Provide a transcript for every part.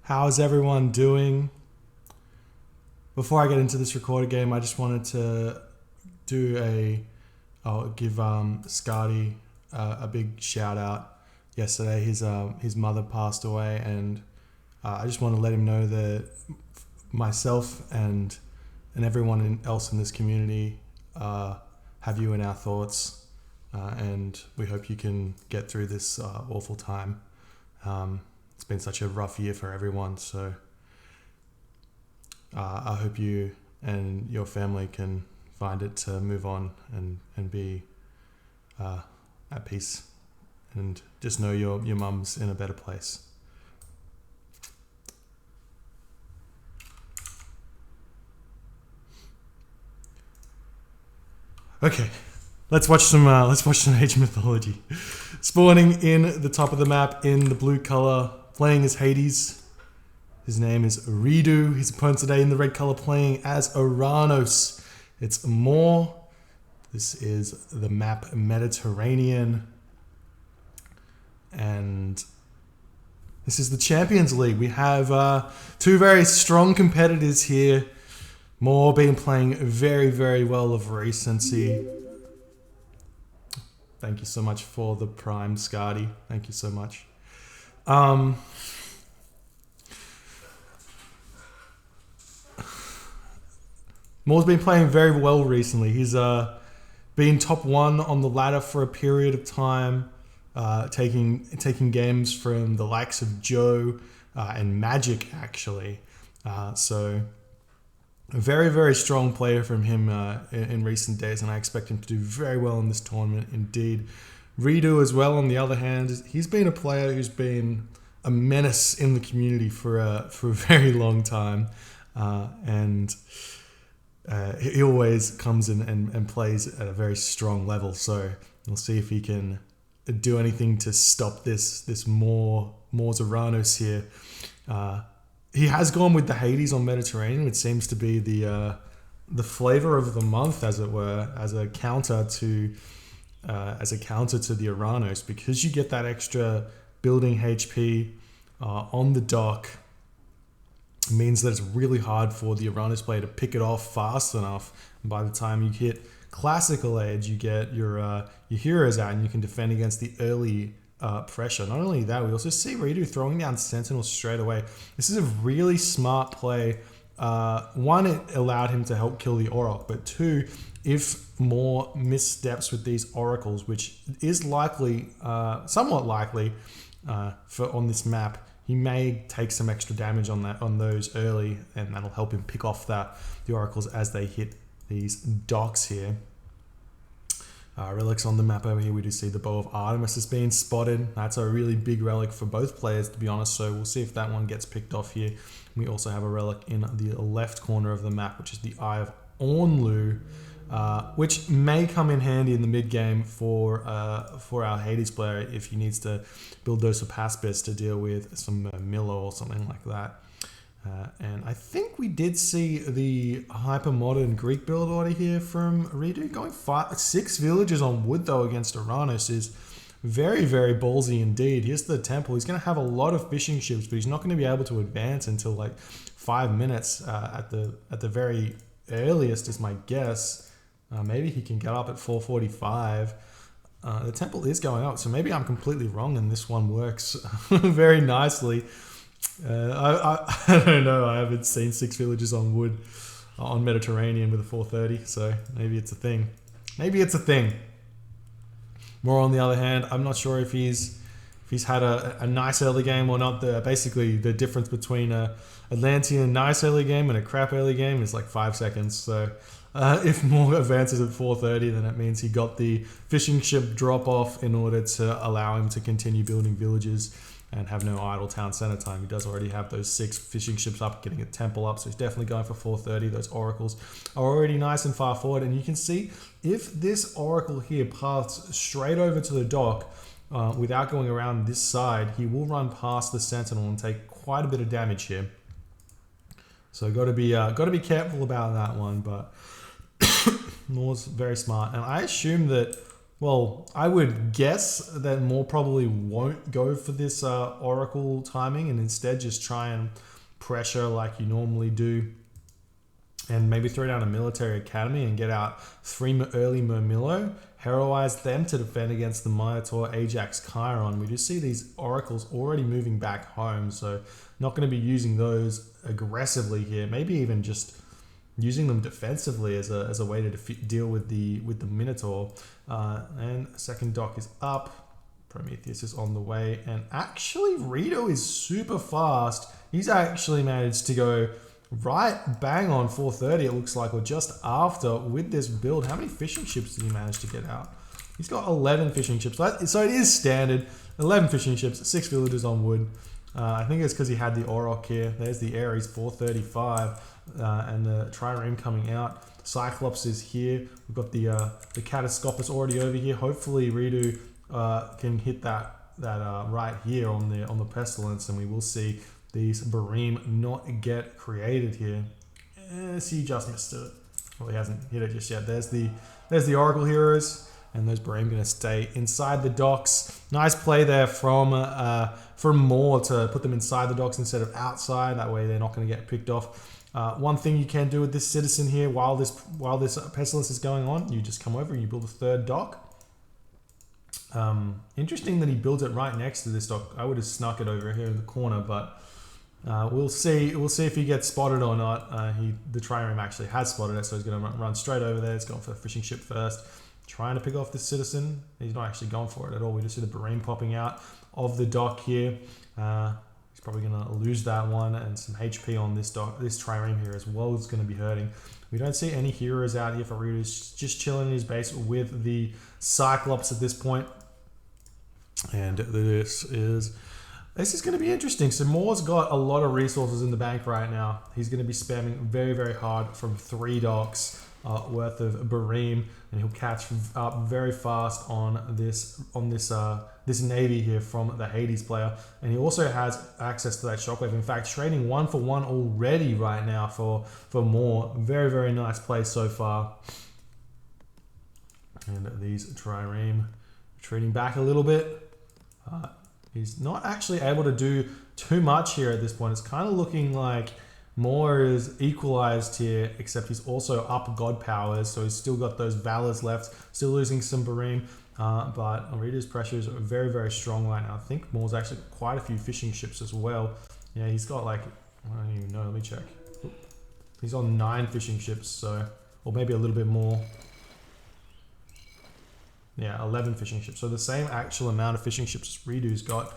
How's everyone doing? Before I get into this recorded game, I just wanted to I'll give Skady a big shout out. Yesterday, his mother passed away, and I just want to let him know that myself and everyone else in this community have you in our thoughts, and we hope you can get through this awful time. It's been such a rough year for everyone, so I hope you and your family can find it to move on and be at peace, and just know your mum's in a better place. Okay, let's watch some Age Mythology. Spawning in the top of the map in the blue color, playing as Hades. His name is ReDo. His opponent today in the red color playing as Oranos. It's more. This is the map Mediterranean. And this is the Champions League. We have two very strong competitors here. Moore been playing very, very well of recency. Thank you so much for the prime, Skady. Thank you so much. Moore's been playing very well recently. He's been top one on the ladder for a period of time, taking games from the likes of Joe and Magic, actually. So a very, very strong player from him in recent days, and I expect him to do very well in this tournament indeed. ReDo as well, on the other hand, he's been a player who's been a menace in the community for a very long time, and he always comes in and plays at a very strong level. So we'll see if he can do anything to stop this Moore's Oranos here. He has gone with the Hades on Mediterranean, which seems to be the flavor of the month, as it were, as a counter to the Oranos, because you get that extra building HP on the dock. It means that it's really hard for the Oranos player to pick it off fast enough. And by the time you hit classical age, you get your heroes out and you can defend against the early pressure. Not only that, we also see ReDo throwing down Sentinels straight away. This is a really smart play. One, it allowed him to help kill the Orc, but two, if Moore missteps with these Oracles, which is likely, somewhat likely on this map, he may take some extra damage on those early, and that'll help him pick off the Oracles as they hit these docks here. Relics on the map over here, we do see the Bow of Artemis is being spotted. That's a really big relic for both players, to be honest, so we'll see if that one gets picked off here. We also have a relic in the left corner of the map, which is the Eye of Ornlu, which may come in handy in the mid game for our Hades player if he needs to build those Opaspis to deal with some Milo or something like that. And I think we did see the hyper-modern Greek build order here from ReDo. Going 6 villages on wood, though, against Oranos is very, very ballsy indeed. Here's the temple. He's going to have a lot of fishing ships, but he's not going to be able to advance until like 5 minutes at the very earliest, is my guess. Maybe he can get up at 4:45. The temple is going up, so maybe I'm completely wrong and this one works very nicely. I don't know. I haven't seen 6 villages on wood on Mediterranean with a 430, so maybe it's a thing. Maybe it's a thing. Moore, on the other hand, I'm not sure if he's had a nice early game or not. Basically, the difference between a Atlantean nice early game and a crap early game is like 5 seconds. So if Moore advances at 430, then it means he got the fishing ship drop off in order to allow him to continue building villages and have no idle town center time. He does already have those 6 fishing ships up, getting a temple up, so he's definitely going for 430. Those oracles are already nice and far forward, and you can see if this oracle here paths straight over to the dock without going around this side, he will run past the sentinel and take quite a bit of damage here. So got to be careful about that one, but Moore's very smart, and I assume that Well, I would guess that Moore probably won't go for this Oracle timing and instead just try and pressure like you normally do and maybe throw down a military academy and get out 3 early Murmillo, heroize them to defend against the Minotaur, Ajax, Chiron. We just see these Oracles already moving back home, so not going to be using those aggressively here. Maybe even just using them defensively as a way to deal with the Minotaur. And second dock is up. Prometheus is on the way, and actually ReDo is super fast. He's actually managed to go right bang on 4:30, it looks like, or just after with this build. How many fishing ships did he manage to get out? He's got 11 fishing ships. So it is standard. 11 fishing ships, 6 villagers on wood. I think it's because he had the Auroch here. There's the Ares 435 and the Trireme coming out. Cyclops is here. We've got the Catastropus already over here. Hopefully ReDo can hit that right here on the Pestilence, and we will see these Barim not get created here. He just missed it. Well, he hasn't hit it just yet. There's the Oracle heroes, and those Barim going to stay inside the docks. Nice play there from Moore to put them inside the docks instead of outside. That way they're not going to get picked off. One thing you can do with this citizen here while this Pestilence is going on, you just come over and you build a third dock. Interesting that he builds it right next to this dock. I would have snuck it over here in the corner, but we'll see. We'll see if he gets spotted or not. The Trireme actually has spotted it, so he's going to run straight over there. He's going for the fishing ship first, trying to pick off this citizen. He's not actually going for it at all. We just see the Barim popping out of the dock here. He's probably going to lose that one, and some HP on this dock. This Trireme here as well is going to be hurting. We don't see any heroes out here for ReDo. He's just chilling in his base with the Cyclops at this point. And this is going to be interesting. So Moore's got a lot of resources in the bank right now. He's going to be spamming very, very hard from 3 docks worth of Barim, and he'll catch up very fast on this navy here from the Hades player. And he also has access to that shockwave. In fact, trading 1-for-1 already right now for Moore. Very, very nice play so far. And these Trireme retreating back a little bit. He's not actually able to do too much here at this point. It's kind of looking like Moore is equalized here, except he's also up god powers, so he's still got those valors left, still losing some Barim, but ReDo's pressures are very, very strong right now. I think Moore's actually got quite a few fishing ships as well. Yeah, he's got like, I don't even know, let me check. He's on 9 fishing ships, so, or maybe a little bit more. Yeah, 11 fishing ships. So the same actual amount of fishing ships as ReDo's got.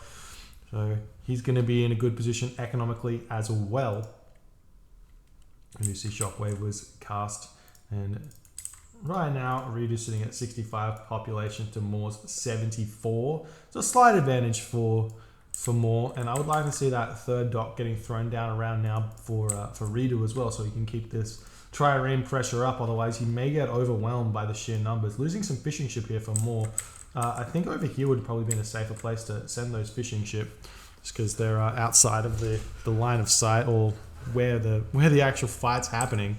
So he's going to be in a good position economically as well. And you see Shockwave was cast. And right now, ReDo's sitting at 65 population to Moore's 74. So a slight advantage for Moore. And I would like to see that third dock getting thrown down around now for ReDo as well, so he can keep this Trireme pressure up. Otherwise, he may get overwhelmed by the sheer numbers. Losing some fishing ship here for Moore. I think over here would probably be a safer place to send those fishing ship, just because they're outside of the line of sight, or where the actual fight's happening.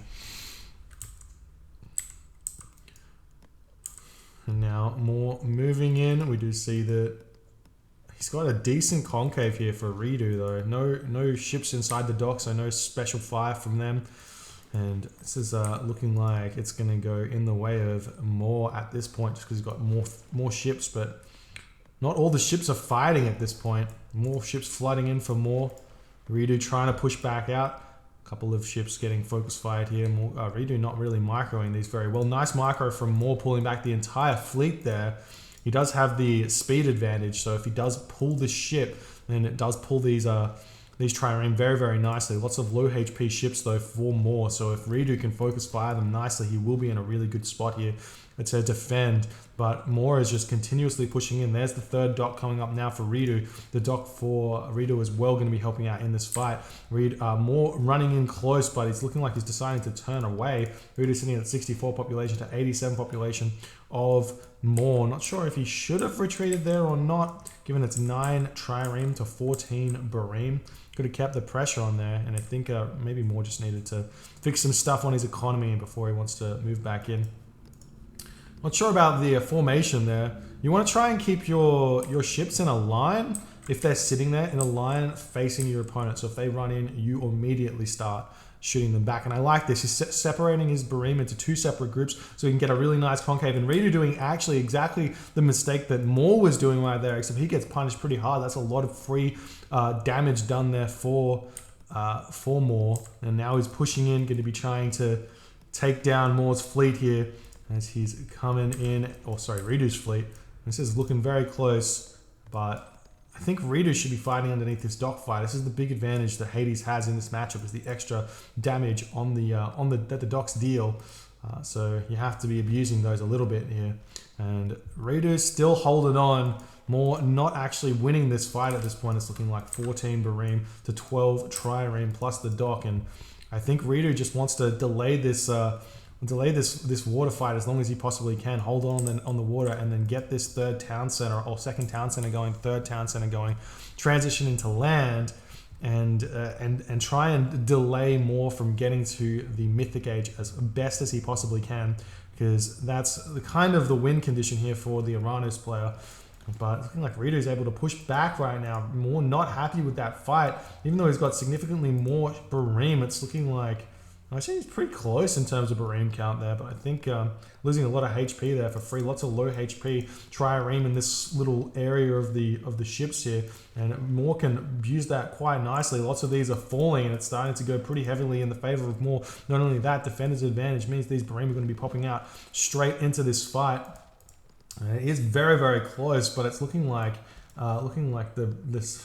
And now Moore moving in. We do see that he's got a decent concave here for ReDo though. No ships inside the dock, so no special fire from them. And this is looking like it's going to go in the way of Moore at this point, just because he's got more ships, but not all the ships are fighting at this point. More ships flooding in for Moore. ReDo trying to push back out. A couple of ships getting focus fired here. ReDo not really microing these very well. Nice micro from Moore, pulling back the entire fleet there. He does have the speed advantage, so if he does pull the ship, then it does pull these Trireme very, very nicely. Lots of low HP ships though for Moore, so if ReDo can focus fire them nicely, he will be in a really good spot here to defend. But Moore is just continuously pushing in. There's the third dock coming up now for ReDo. The dock for ReDo is well going to be helping out in this fight. Moore running in close, but it's looking like he's deciding to turn away. ReDo sitting at 64 population to 87 population of Moore. Not sure if he should have retreated there or not, given it's 9 Trireme to 14 Barim. Could have kept the pressure on there, and I think maybe Moore just needed to fix some stuff on his economy before he wants to move back in. Not sure about the formation there. You want to try and keep your ships in a line if they're sitting there in a line facing your opponent. So if they run in, you immediately start shooting them back. And I like this. He's separating his Barim into 2 separate groups so he can get a really nice concave. And ReDo doing actually exactly the mistake that Moore was doing right there, except he gets punished pretty hard. That's a lot of free damage done there for Moore. And now he's pushing in, going to be trying to take down Moore's fleet here as he's coming in. Oh, sorry, ReDo's fleet. This is looking very close, but I think ReDo should be fighting underneath this dock fight. This is the big advantage that Hades has in this matchup, is the extra damage on that the docks deal. So you have to be abusing those a little bit here. And ReDo's still holding on. More not actually winning this fight at this point. It's looking like 14 Barim to 12 Trireme plus the dock. And I think ReDo just wants to delay this water fight as long as he possibly can. Hold on the water and then get this third town center or second town center going, third town center going, transition into land, and try and delay more from getting to the mythic age as best as he possibly can, because that's the kind of the win condition here for the Oranos player. But looking like ReDo is able to push back right now. More not happy with that fight, even though he's got significantly more Barim. It's looking like actually he's pretty close in terms of Barim count there, but I think losing a lot of HP there for free. Lots of low HP Trireme in this little area of the ships here, and Moore can use that quite nicely. Lots of these are falling, and it's starting to go pretty heavily in the favor of Moore. Not only that, defender's advantage means these Barim are going to be popping out straight into this fight. It is very, very close, but it's looking like these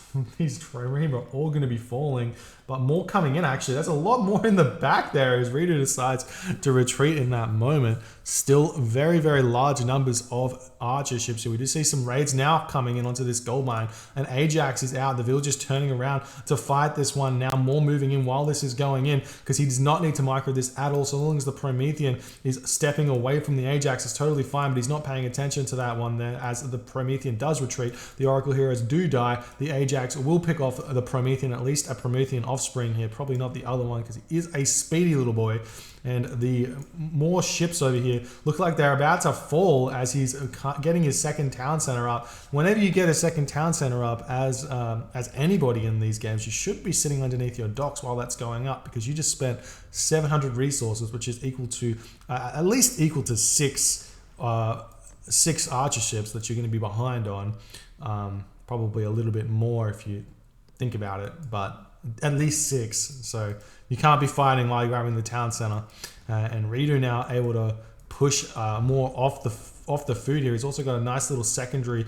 Trireme are all going to be falling, but more coming in. Actually, there's a lot more in the back there as ReDo decides to retreat in that moment. Still very, very large numbers of archer ships here. We do see some raids now coming in onto this gold mine, and Ajax is out. The villagers turning around to fight this one now. More moving in while this is going in, because he does not need to micro this at all. So long as the Promethean is stepping away from the Ajax, it's totally fine, but he's not paying attention to that one there as the Promethean does retreat. The Oracle heroes do die. The Ajax will pick off the Promethean, at least a Promethean offspring here, probably not the other one because he is a speedy little boy. And the more ships over here look like they're about to fall as he's getting his second town center up. Whenever you get a second town center up as anybody in these games, you should be sitting underneath your docks while that's going up, because you just spent 700 resources, which is equal to at least equal to six archer ships that you're going to be behind on. Probably a little bit more if you think about it, but at least 6. So you can't be fighting while you're grabbing the town center. And ReDo now able to push more off the food here. He's also got a nice little secondary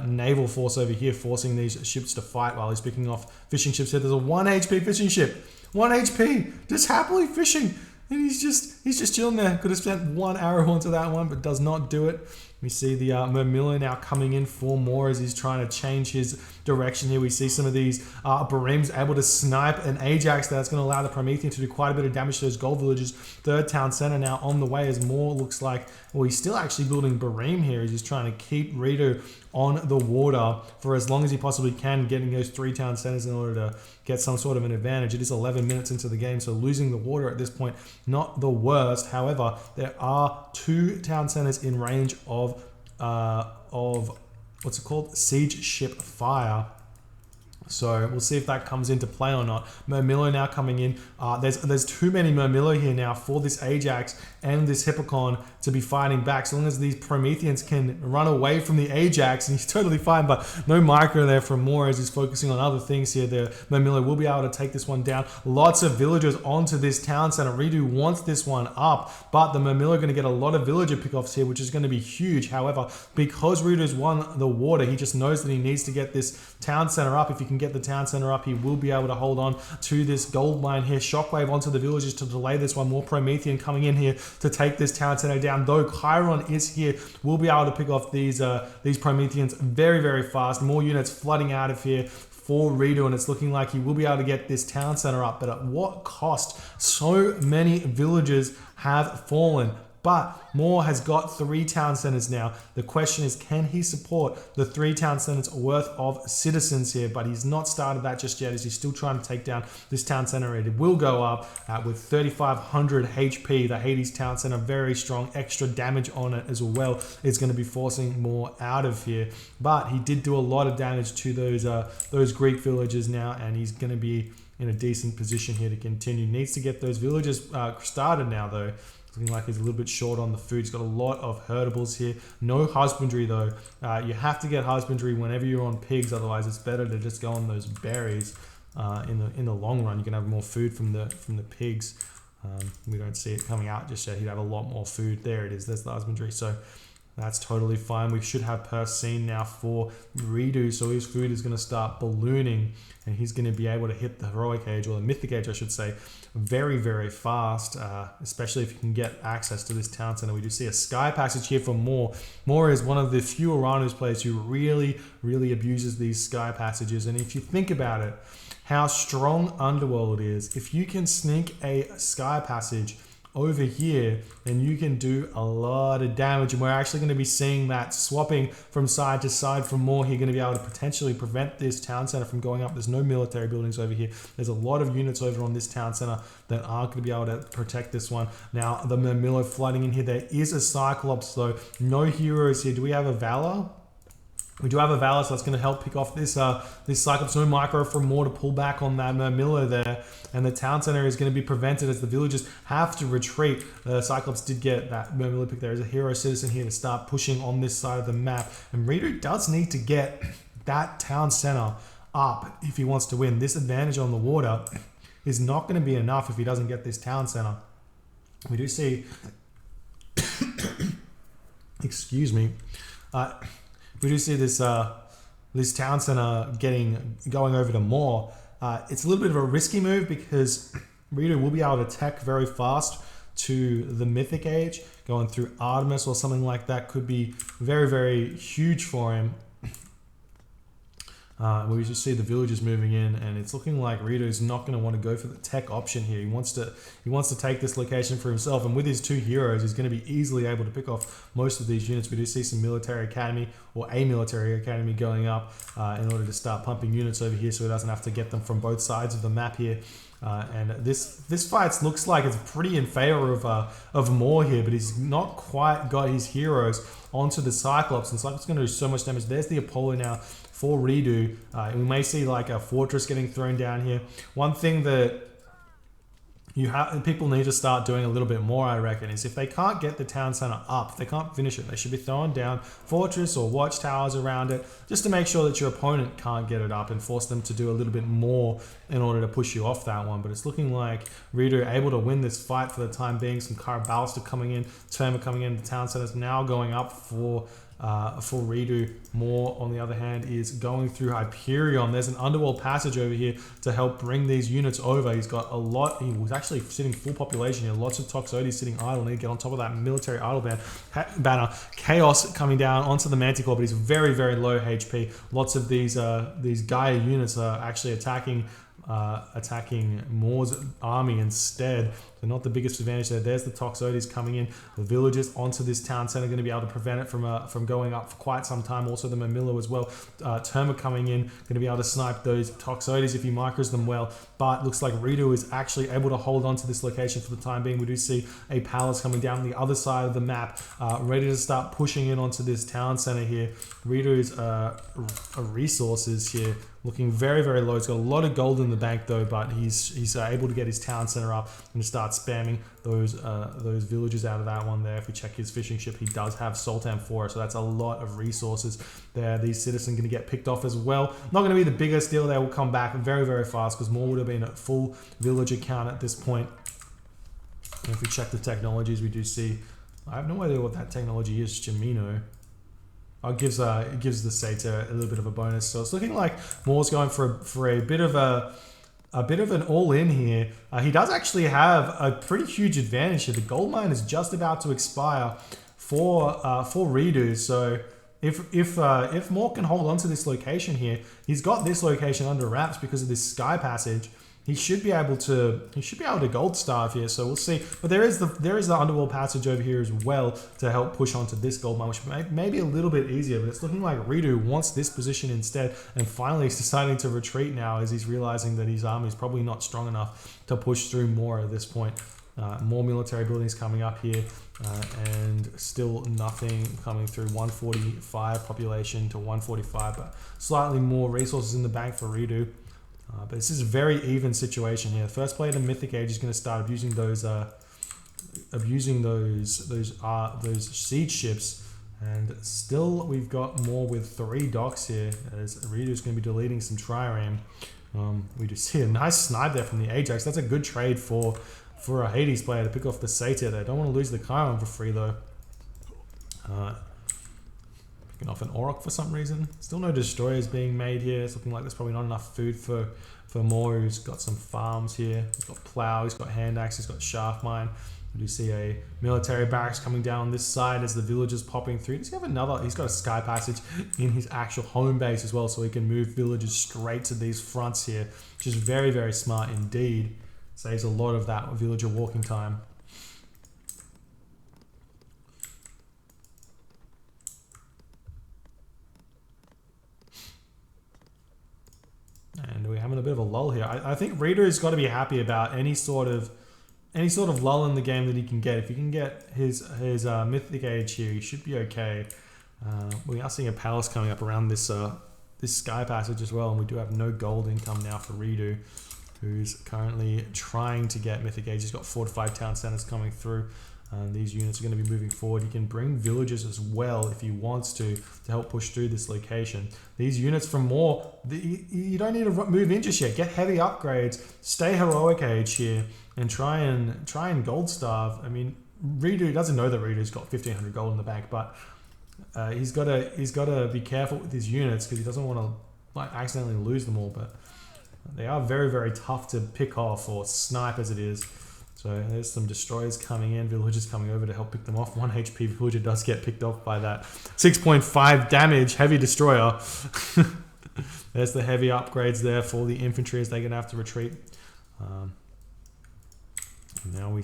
naval force over here, forcing these ships to fight while he's picking off fishing ships here. There's a 1 HP fishing ship, 1 HP, just happily fishing. And he's just chilling there. Could have spent 1 arrow onto that one, but does not do it. We see the Mermilla now coming in for more as he's trying to change his direction here. We see some of these Barims able to snipe an Ajax that's going to allow the Promethean to do quite a bit of damage to those gold villages. Third town center now on the way as Moore looks like, well, he's still actually building Barim here as he's trying to keep ReDo on the water for as long as he possibly can, getting those 3 town centers in order to get some sort of an advantage. It is 11 minutes into the game, so losing the water at this point, not the worst. However, there are 2 town centers in range of what's it called? Siege ship fire. So we'll see if that comes into play or not. Mermilla now coming in. There's too many Mermilla here now for this Ajax and this Hippocon to be fighting back. So long as these Prometheans can run away from the Ajax, and he's totally fine, but no micro there from Moore as he's focusing on other things here. The Mermilla will be able to take this one down. Lots of villagers onto this town center. ReDo wants this one up, but the Mermilla are going to get a lot of villager pickoffs here, which is going to be huge. However, because ReDo's won the water, he just knows that he needs to get this town center up. If he can get the town center up, he will be able to hold on to this gold mine here. Shockwave onto the villagers to delay this one. More Promethean coming in here to take this town center down. Though Chiron is here, we'll be able to pick off these Prometheans very, very fast. More units flooding out of here for ReDo, and it's looking like he will be able to get this town center up. But at what cost? So many villagers have fallen. But Moore has got 3 town centers now. The question is, can he support the 3 town centers worth of citizens here? But he's not started that just yet, as he's still trying to take down this town center. It will go up with 3,500 HP. The Hades town center, very strong, extra damage on it as well. It's going to be forcing Moore out of here. But he did do a lot of damage to those Greek villagers now, and he's going to be in a decent position here to continue. Needs to get those villagers started now, though. Looking like he's a little bit short on the food. He's got a lot of herdables here. No husbandry, though. You have to get husbandry whenever you're on pigs. Otherwise, it's better to just go on those berries. In the long run, you can have more food from the pigs. We don't see it coming out just yet. He'd have a lot more food. There it is. There's the husbandry. So that's totally fine. We should have purse seen now for ReDo, so his food is going to start ballooning, and he's going to be able to hit the heroic age, or the mythic age, I should say, very, very fast, especially if you can get access to this town center. We do see a sky passage here for Moore. Moore is one of the few Oranos players who really, really abuses these sky passages, and if you think about it, how strong Underworld is, if you can sneak a sky passage over here, then you can do a lot of damage, and we're actually going to be seeing that swapping from side to side from Moore. You're going to be able to potentially prevent this town center from going up. There's no military buildings over here. There's a lot of units over on this town center that aren't going to be able to protect this one. Now, the Mermillo flooding in here. There is a Cyclops, though. No heroes here. Do we have a Valor? We do have a Valor, so that's going to help pick off this Cyclops. No micro from Moore to pull back on that Mermillo there. And the town center is going to be prevented as the villagers have to retreat. Cyclops did get that Mermillo pick. There is a hero citizen here to start pushing on this side of the map. And ReDo does need to get that town center up if he wants to win. This advantage on the water is not going to be enough if he doesn't get this town center. We do see... excuse me. We do see this this town center going over to Moore. It's a little bit of a risky move because ReDo will be able to tech very fast to the Mythic Age. Going through Artemis or something like that could be very, very huge for him. We just see the villagers moving in, and it's looking like ReDo is not going to want to go for the tech option here. He wants to take this location for himself, and with his 2 heroes, he's going to be easily able to pick off most of these units. We do see some military academy or a military academy going up in order to start pumping units over here, so he doesn't have to get them from both sides of the map here. And this fight looks like it's pretty in favor of Moore here, but he's not quite got his heroes onto the Cyclops, and Cyclops is going to do so much damage. There's the Apollo now for ReDo. We may see like a fortress getting thrown down here. One thing that people need to start doing a little bit more, I reckon, is if they can't get the town center up, if they can't finish it, they should be throwing down fortress or watchtowers around it, just to make sure that your opponent can't get it up and force them to do a little bit more in order to push you off that one. But it's looking like ReDo able to win this fight for the time being. Some Ballista coming in, Terma coming in, the town center's now going up for ReDo. Moore, on the other hand, is going through Hyperion. There's an underworld passage over here to help bring these units over. He's got a lot. He was actually sitting full population here. Lots of Toxotes sitting idle. Need to get on top of that military idle banner. Chaos coming down onto the Manticore, but he's very, very low HP. Lots of these Gaia units are actually attacking Moore's army instead. So not the biggest advantage there. There's the Toxotes coming in. The villagers onto this town center are going to be able to prevent it from going up for quite some time. Also the Mermillo as well. Terma coming in, going to be able to snipe those Toxotes if he micros them well. But looks like ReDo is actually able to hold on to this location for the time being. We do see a palace coming down the other side of the map, ready to start pushing in onto this town center here. ReDo's resources here looking very, very low. He's got a lot of gold in the bank though, but he's able to get his town center up and start spamming those villagers out of that one there. If we check his fishing ship, he does have Sultan for it, so that's a lot of resources there. These citizens going to get picked off as well. Not going to be the biggest deal. They will come back very, very fast because Moore would have been at full villager count at this point. And if we check the technologies, we do see, I have no idea what that technology is, Jamino. It gives the Satyr a little bit of a bonus. So it's looking like Moore's going for a bit of an all-in here. He does actually have a pretty huge advantage here. The gold mine is just about to expire for ReDo. So if Moore can hold on to this location here, he's got this location under wraps because of this sky passage. he should be able to gold starve here. So we'll see. But there is the underworld passage over here as well to help push onto this gold mine, which may be a little bit easier. But it's looking like ReDo wants this position instead, and finally he's deciding to retreat now as he's realizing that his army is probably not strong enough to push through more at this point. More military buildings coming up here, and still nothing coming through. 145 population to 145, but slightly more resources in the bank for ReDo. But this is a very even situation here. The first player to Mythic Age is going to start abusing those siege ships, and still we've got more with 3 docks here as ReDo is going to be deleting some trireme. We just see a nice snipe there from the Ajax. That's a good trade for a Hades player to pick off the Satyr there. Don't want to lose the Chiron for free though. Picking off an Orc for some reason. Still no destroyers being made here. It's looking like there's probably not enough food for Moore, who's got some farms here. He's got plow, he's got hand axe, he's got shaft mine. We do see a military barracks coming down this side as the villagers popping through. Does he have another? He's got a sky passage in his actual home base as well, so he can move villagers straight to these fronts here, which is very, very smart indeed. Saves a lot of that villager walking time. And we're having a bit of a lull here. I think ReDo has got to be happy about any sort of lull in the game that he can get. If he can get his Mythic Age here, he should be okay. We are seeing a palace coming up around this sky passage as well, and we do have no gold income now for ReDo, who's currently trying to get Mythic Age. He's got 4 to 5 town centers coming through. These units are going to be moving forward. You can bring villagers as well if he wants to help push through this location. These units from more, you don't need to move in just yet. Get heavy upgrades, stay heroic age here, and try and gold starve. I mean, ReDo doesn't know that ReDo's got 1,500 gold in the bank, but he's got to be careful with his units because he doesn't want to accidentally lose them all. But they are very, very tough to pick off or snipe as it is. So there's some destroyers coming in, villagers coming over to help pick them off. 1 HP villager does get picked off by that 6.5 damage heavy destroyer. There's the heavy upgrades there for the infantry as they're going to have to retreat. Now we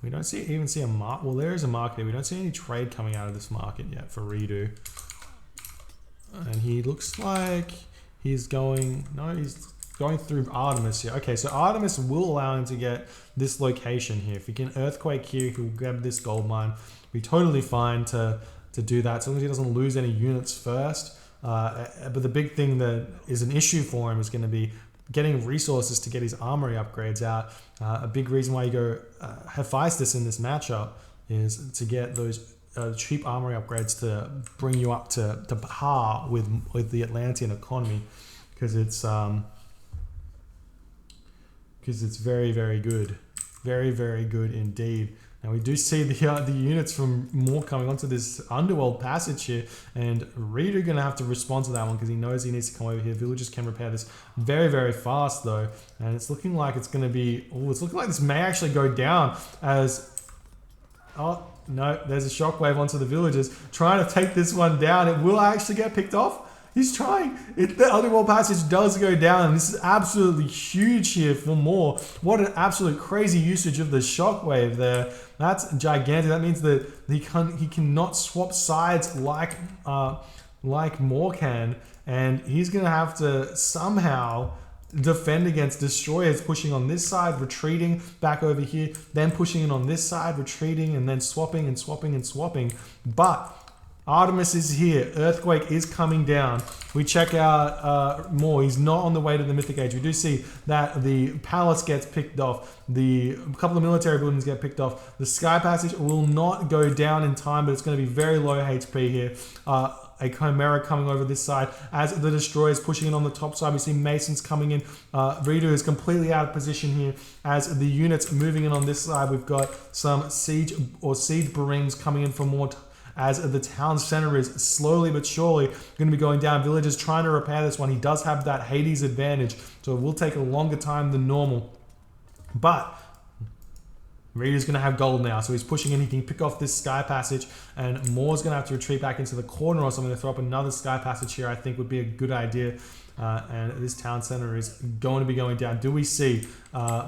don't even see a market. Well, there is a market here. We don't see any trade coming out of this market yet for ReDo. And he looks like he's going through Artemis here. Okay, so Artemis will allow him to get this location here. If he can earthquake here, he'll grab this gold mine. Be totally fine to do that, as long as he doesn't lose any units first. But the big thing that is an issue for him is going to be getting resources to get his armory upgrades out. A big reason why you go Hephaestus in this matchup is to get those cheap armory upgrades to bring you up to par with the Atlantean economy, because it's very, very good. Very, very good indeed. Now we do see the units from more coming onto this underworld passage here, and ReDo going to have to respond to that one because he knows he needs to come over here. Villagers can repair this very, very fast though, and it's looking like it's going to be. Oh, it's looking like this may actually go down as. Oh no, there's a shockwave onto the villagers trying to take this one down. It will actually get picked off. He's trying. The underworld passage does go down. This is absolutely huge here for more. What an absolute crazy usage of the shockwave there. That's gigantic. That means that he cannot swap sides like Moore can, and he's gonna have to somehow defend against destroyers pushing on this side, retreating back over here, then pushing in on this side, retreating, and then swapping and swapping and swapping. But Artemis is here. Earthquake is coming down. We check out more. He's not on the way to the Mythic Age. We do see that the palace gets picked off. A couple of military buildings get picked off. The Sky Passage will not go down in time, but it's going to be very low HP here. A Chimera coming over this side as the destroyers pushing in on the top side. We see Masons coming in. ReDo is completely out of position here as the units moving in on this side. We've got some siege barines coming in for more as the town center is slowly but surely going to be going down. Villagers trying to repair this one. He does have that Hades advantage, so it will take a longer time than normal. But ReDo's going to have gold now, so he's pushing in. He can pick off this Sky Passage, and Moore's going to have to retreat back into the corner or something to throw up another Sky Passage here. I think would be a good idea. and this town center is going to be going down. Do we see?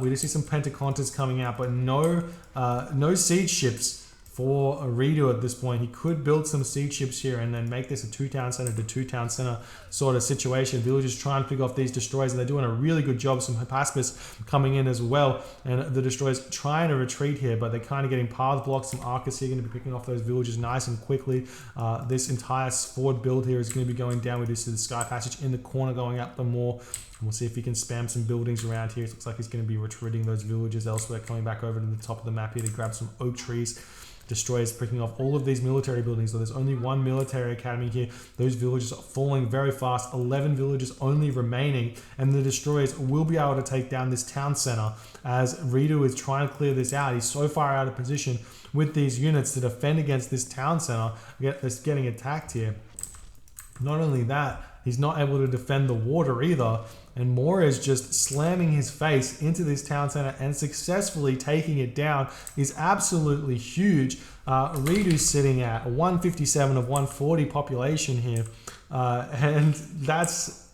We do see some Pentaconters coming out, but no siege ships for a ReDo at this point. He could build some siege ships here and then make this a 2-town center to 2-town center sort of situation. Villagers trying to pick off these destroyers, and they're doing a really good job. Some Hypaspis coming in as well, and the destroyers trying to retreat here, but they're kind of getting path blocks. Some Arcus here going to be picking off those villagers nice and quickly. This entire forward build here is going to be going down. We do see the Sky Passage in the corner going up the more. We'll see if he can spam some buildings around here. It looks like he's going to be retreating those villagers elsewhere, coming back over to the top of the map here to grab some oak trees. Destroyers picking off all of these military buildings. So there's only one military academy here. Those villages are falling very fast. 11 villages only remaining, and the destroyers will be able to take down this town center as ReDo is trying to clear this out. He's so far out of position with these units to defend against this town center. That's getting attacked here. Not only that, he's not able to defend the water either. And Moore is just slamming his face into this town center and successfully taking it down is absolutely huge. ReDo's sitting at 157 of 140 population here. And that's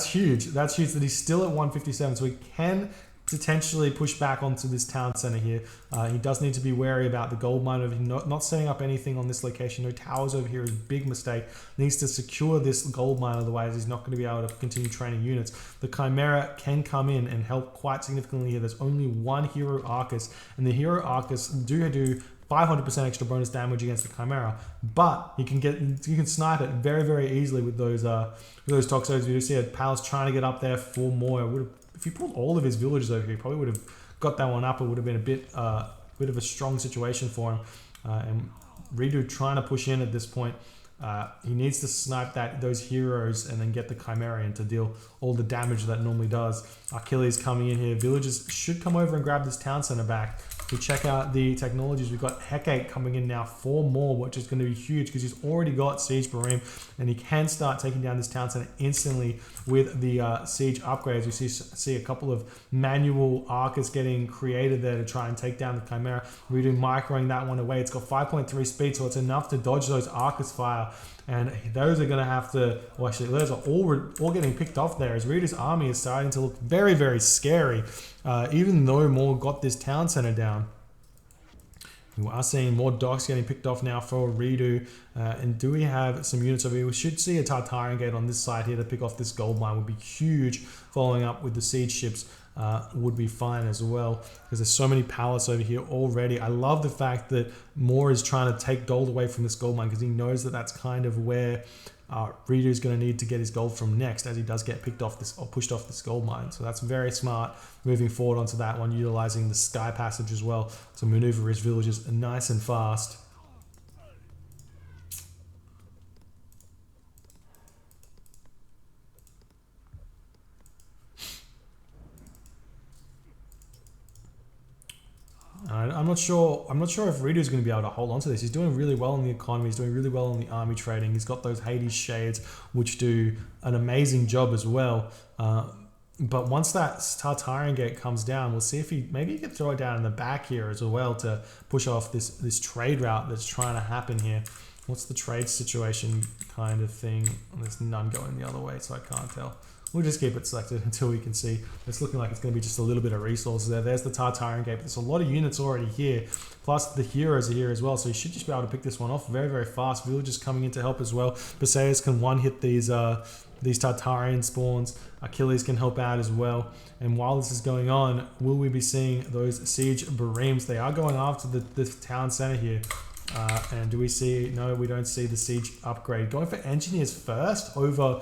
huge. That's huge that he's still at 157. So he can potentially push back onto this town center here. He does need to be wary about the gold mine of him not setting up anything on this location. No towers over here is a big mistake. Needs to secure this gold mine, otherwise he's not going to be able to continue training units. The Chimera can come in and help quite significantly here. There's only one Hero Arcus, and the Hero Arcus do 500% extra bonus damage against the Chimera, but you can snipe it very, very easily with those Toxos. You see a Palace trying to get up there for more. If he pulled all of his villagers over here, he probably would have got that one up. It would have been a bit of a strong situation for him. And ReDo trying to push in at this point. He needs to snipe those heroes and then get the Chimera in to deal all the damage that normally does. Achilles coming in here. Villagers should come over and grab this town center back. We check out the technologies. We've got Hecate coming in now, 4 more, which is going to be huge because he's already got Siege Barim, and he can start taking down this town center instantly with the siege upgrades. We see a couple of manual Arcus getting created there to try and take down the Chimera. ReDo microing that one away. It's got 5.3 speed, so it's enough to dodge those Arcus fire. And those are going to have to, well, actually, those are all getting picked off there as ReDo's army is starting to look very, very scary, even though Moore got this town center down. We are seeing more docks getting picked off now for ReDo. And do we have some units over here? We should see a Tartarian gate on this side here to pick off this gold mine. Would be huge. Following up with the siege ships would be fine as well, because there's so many palace over here already. I love the fact that Moore is trying to take gold away from this gold mine, because he knows that that's kind of where ReDo is going to need to get his gold from next, as he does get picked off this or pushed off this gold mine. So that's very smart moving forward onto that one, utilizing the Sky Passage as well to maneuver his villages nice and fast. I'm not sure if ReDo is going to be able to hold on to this. He's doing really well in the economy. He's doing really well in the army trading. He's got those Hades shades, which do an amazing job as well. But once that Tartarian gate comes down, we'll see if maybe he can throw it down in the back here as well to push off this trade route that's trying to happen here. What's the trade situation kind of thing? There's none going the other way, so I can't tell. We'll just keep it selected until we can see. It's looking like it's going to be just a little bit of resources there. There's the Tartarian gate. There's a lot of units already here. Plus the heroes are here as well. So you should just be able to pick this one off very, very fast. Villagers coming in to help as well. Perseus can one-hit these Tartarian spawns. Achilles can help out as well. And while this is going on, will we be seeing those siege Bareems? They are going after the town center here. And do we see... No, we don't see the siege upgrade. Going for engineers first over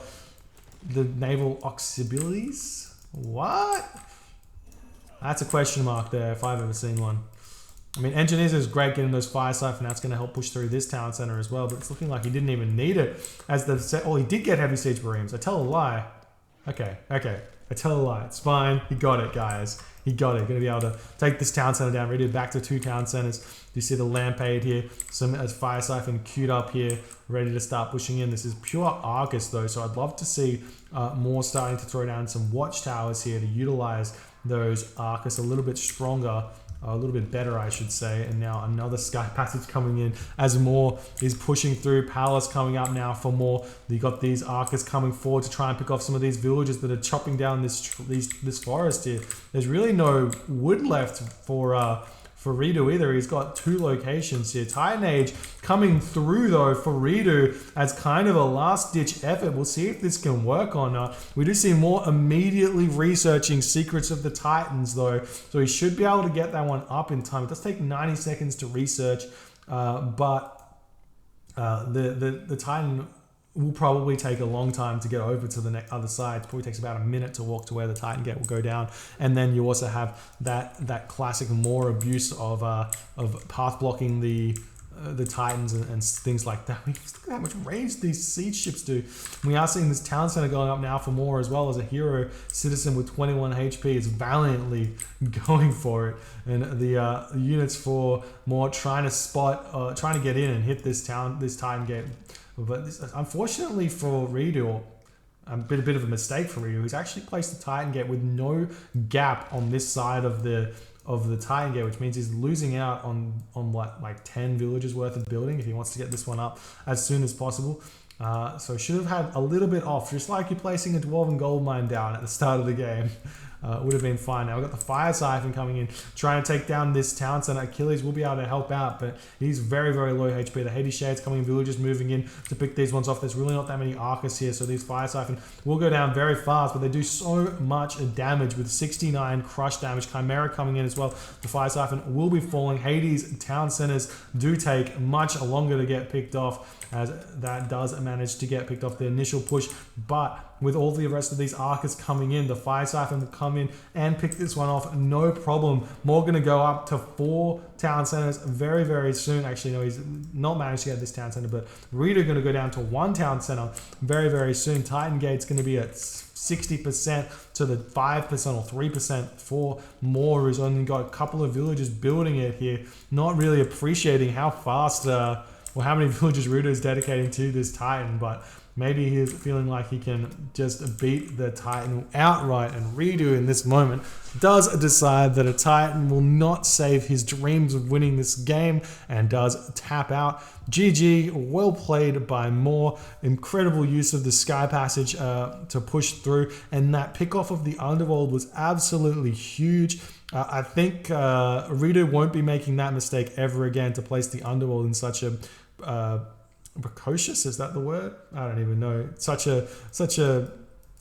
the naval auxiliaries? What? That's a question mark there if I've ever seen one. I mean, engineers is great getting those fire siphon. That's going to help push through this town center as well, but it's looking like he didn't even need it as he did get heavy siege Bareems. I tell a lie. Okay. I tell a lie. It's fine. He got it, guys. He got it. Going to be able to take this town center down. Ready back to 2 town centers. You see the Lampade here. Some fire siphon queued up here, ready to start pushing in. This is pure Arcus though, so I'd love to see more starting to throw down some watchtowers here to utilize those Arcus a little bit stronger. a little bit better, I should say. And now another Sky Passage coming in as more is pushing through. Palace coming up now for more. You got these archers coming forward to try and pick off some of these villagers that are chopping down this forest here. There's really no wood left for ReDo either. He's got 2 locations here. Titan Age coming through though for ReDo as kind of a last ditch effort. We'll see if this can work or not. We do see more immediately researching Secrets of the Titans though, so he should be able to get that one up in time. It does take 90 seconds to research, but the Titan will probably take a long time to get over to the other side. It probably takes about a minute to walk to where the Titan Gate will go down. And then you also have that classic more abuse of path blocking the Titans and things like that. Look at how much range these siege ships do. We are seeing this town center going up now for more, as well as a hero citizen with 21 HP is valiantly going for it. And the units for more trying to get in and hit this Titan Gate. But unfortunately for ReDo, a bit of a mistake for ReDo. He's actually placed the Titan Gate with no gap on this side of the Titan Gate, which means he's losing out on what, like 10 villages worth of building if he wants to get this one up as soon as possible. So should have had a little bit off, just like you're placing a Dwarven Gold Mine down at the start of the game. Would have been fine. Now we've got the Fire Siphon coming in, trying to take down this town center. Achilles will be able to help out, but he's very, very low HP. The Hades Shades coming in, villagers moving in to pick these ones off. There's really not that many Arcus here, so these Fire Siphon will go down very fast, but they do so much damage with 69 crush damage. Chimera coming in as well. The Fire Siphon will be falling. Hades town centers do take much longer to get picked off, as that does manage to get picked off the initial push, but with all the rest of these Arcus coming in, the Fire Siphon will come in and pick this one off, no problem. More going to go up to 4 town centers very, very soon. Actually, no, he's not managed to get this town center, but ReDo going to go down to 1 town center very, very soon. Titan Gate's going to be at 60% to the 5% or 3% for more, who's only got a couple of villagers building it here, not really appreciating how fast or how many villages ReDo is dedicating to this Titan, but maybe he's feeling like he can just beat the Titan outright, and ReDo in this moment does decide that a Titan will not save his dreams of winning this game and does tap out. GG, well played by Moore. Incredible use of the Sky Passage to push through, and that pick off of the Underworld was absolutely huge. I think ReDo won't be making that mistake ever again, to place the Underworld in such a precocious, is that the word? I don't even know. Such a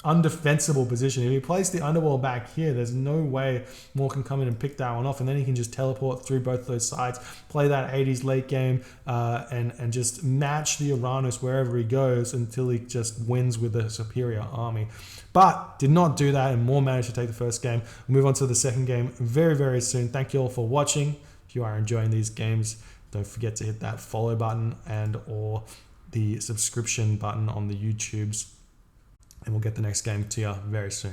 undefensible position. If he plays the Underworld back here, there's no way Moore can come in and pick that one off, and then he can just teleport through both those sides, play that 80s late game, and just match the Oranos wherever he goes until he just wins with a superior army. But did not do that, and Moore managed to take the first game. We'll move on to the second game very, very soon. Thank you all for watching. If you are enjoying these games, don't forget to hit that follow button and or the subscription button on the YouTubes, and we'll get the next game to you very soon.